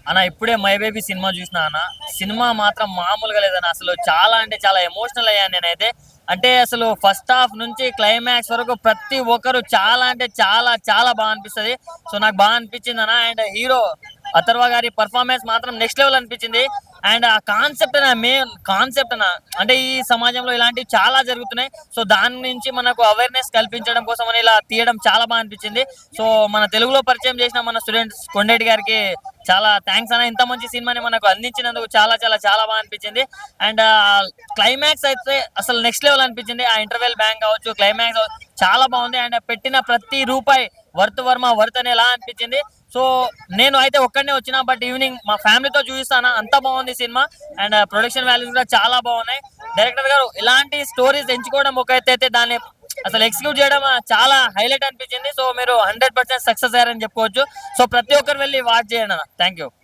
అన్న ఇప్పుడే my baby cinema చూసిన అన్న. సినిమా మాత్రం మామూలుగా లేదన్న. అసలు చాలా అంటే చాలా ఎమోషనల్ అయ్యాను నేనైతే. అంటే అసలు ఫస్ట్ హాఫ్ నుంచి క్లైమాక్స్ వరకు ప్రతి ఒక్కరు చాలా అంటే చాలా చాలా బాగా అనిపిస్తది. సో నాకు బాగా అనిపించింది అన్న. అండ్ హీరో అథర్వ గారి పర్ఫార్మెన్స్ మాత్రం నెక్స్ట్ లెవెల్ అనిపించింది. అండ్ ఆ కాన్సెప్ట్ మెయిన్ కాన్సెప్ట్ అన్న, అంటే ఈ సమాజంలో ఇలాంటివి చాలా జరుగుతున్నాయి. సో దాని నుంచి మనకు అవేర్నెస్ కల్పించడం కోసం అని ఇలా తీయడం చాలా బాగా అనిపించింది. సో మన తెలుగులో పరిచయం చేసిన మన స్టూడెంట్స్ కొండేటి గారికి చాలా థ్యాంక్స్ అన్న. ఇంత మంచి సినిమాని మనకు అందించినందుకు చాలా చాలా చాలా బాగా అనిపించింది. అండ్ క్లైమాక్స్ అయితే అసలు నెక్స్ట్ లెవెల్ అనిపించింది. ఆ ఇంటర్వెల్ బ్యాంక్ కావచ్చు, క్లైమాక్స్ చాలా బాగుంది. అండ్ పెట్టిన ప్రతి రూపాయి వర్త్ వర్మ వర్త్ అనేలా అనిపించింది. సో నేను అయితే ఒక్కడనే వచ్చిన, బట్ ఈవినింగ్ మా ఫ్యామిలీతో చూపిస్తాను. అంత బాగుంది సినిమా. అండ్ ప్రొడక్షన్ వాల్యూస్ కూడా చాలా బాగున్నాయి. డైరెక్టర్ గారు ఇలాంటి స్టోరీస్ ఎంచుకోవడం ఒక ఎత్తు అయితే, దాన్ని అసలు ఎగ్జిక్యూట్ చేయడం చాలా హైలైట్ అనిపించింది. సో మీరు 100% సక్సెస్ అయ్యారని చెప్పుకోవచ్చు. సో ప్రతి ఒక్కరు వెళ్ళి వాచ్ చేయండి. Thank you.